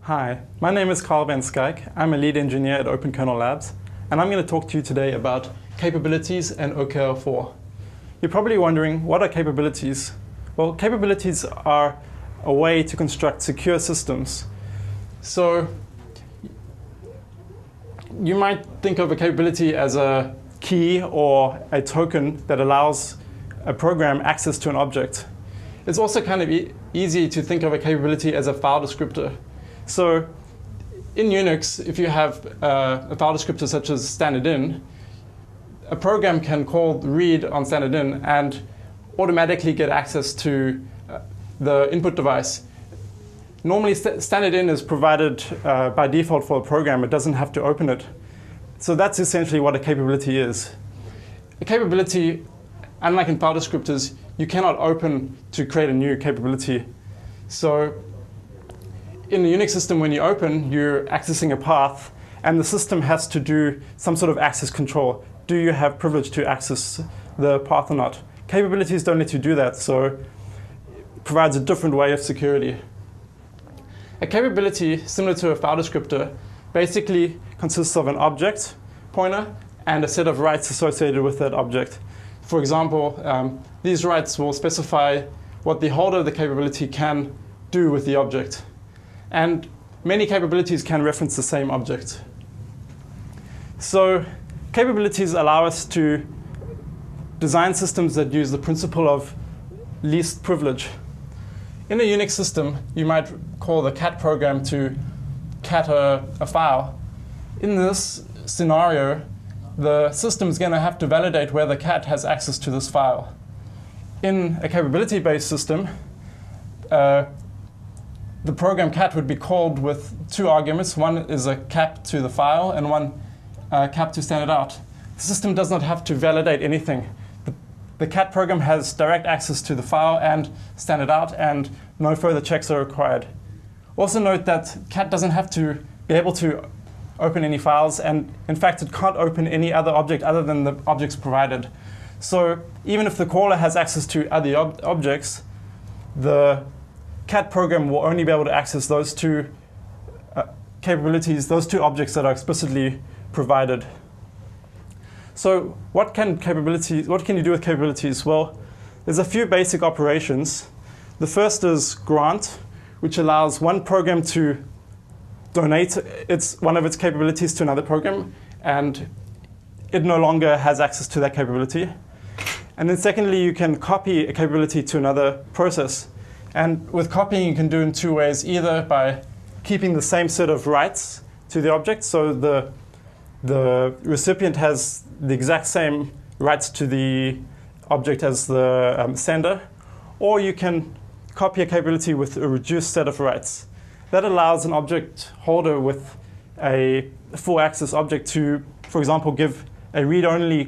Hi, my name is Carl van Schaik. I'm a lead engineer at Open Kernel Labs, and I'm going to talk to you today about capabilities and OKL4. You're probably wondering, what are capabilities? Well, capabilities are a way to construct secure systems. So you might think of a capability as a key or a token that allows a program access to an object. It's also kind of easy to think of a capability as a file descriptor. So in Unix, if you have a file descriptor such as standardin, a program can call read on standardin and automatically get access to the input device. Normally, standardin is provided by default for a program. It doesn't have to open it. So that's essentially what a capability is. A capability, unlike in file descriptors, you cannot open to create a new capability. So in the Unix system, when you open, you're accessing a path, and the system has to do some sort of access control. Do you have privilege to access the path or not? Capabilities don't let you do that, so it provides a different way of security. A capability, similar to a file descriptor, basically consists of an object pointer and a set of rights associated with that object. For example, these rights will specify what the holder of the capability can do with the object. And many capabilities can reference the same object. So capabilities allow us to design systems that use the principle of least privilege. In a Unix system, you might call the cat program to cat a file. In this scenario, the system is going to have to validate whether cat has access to this file. In a capability-based system, the program cat would be called with two arguments. One is a cap to the file and one cap to standard out. The system does not have to validate anything. The cat program has direct access to the file and standard out, and no further checks are required. Also note that cat doesn't have to be able to open any files, and in fact it can't open any other object other than the objects provided. So even if the caller has access to other objects, the cat program will only be able to access those two capabilities, those two objects that are explicitly provided. So what can you do with capabilities? Well, there's a few basic operations. The first is grant, which allows one program to donate one of its capabilities to another program, and it no longer has access to that capability. And then secondly, you can copy a capability to another process. And with copying, you can do in two ways, either by keeping the same set of rights to the object, so the recipient has the exact same rights to the object as the sender, or you can copy a capability with a reduced set of rights. That allows an object holder with a full access object to, for example, give a read-only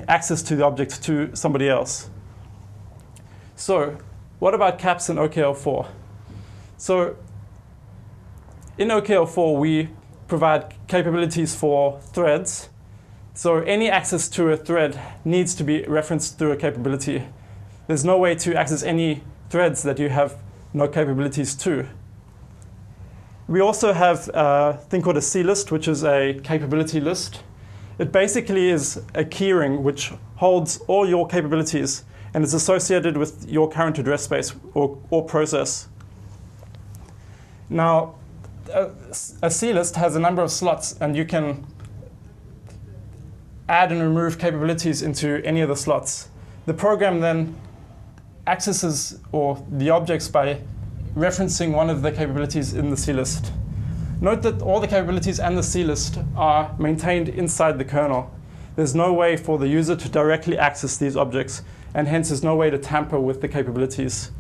access to the object to somebody else. So what about caps in OKL4? So in OKL4, we provide capabilities for threads. So any access to a thread needs to be referenced through a capability. There's no way to access any threads that you have no capabilities to. We also have a thing called a C-list, which is a capability list. It basically is a keyring which holds all your capabilities and is associated with your current address space or process. Now, a C-list has a number of slots, and you can add and remove capabilities into any of the slots. The program then accesses the objects by referencing one of the capabilities in the C-list. Note that all the capabilities and the C-list are maintained inside the kernel. There's no way for the user to directly access these objects, and hence there's no way to tamper with the capabilities.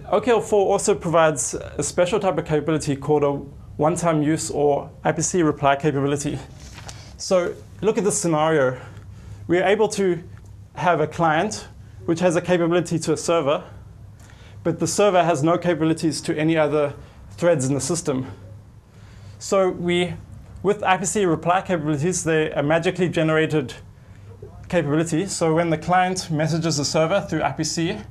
OKL4 also provides a special type of capability called a one-time use or IPC reply capability. So look at this scenario. We're able to have a client which has a capability to a server, but the server has no capabilities to any other threads in the system. So with IPC reply capabilities, they're a magically generated capability. So when the client messages the server through IPC,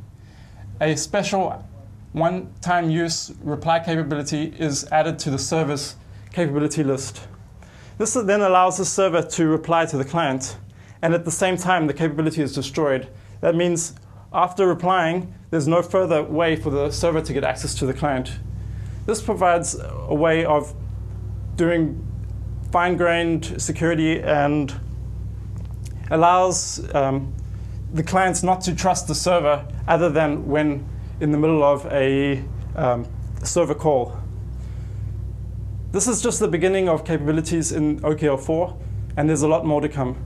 a special one-time use reply capability is added to the server's capability list. This then allows the server to reply to the client, and at the same time the capability is destroyed. That means after replying, there's no further way for the server to get access to the client. This provides a way of doing fine-grained security and allows the clients not to trust the server other than when in the middle of a server call. This is just the beginning of capabilities in OKL4, and there's a lot more to come.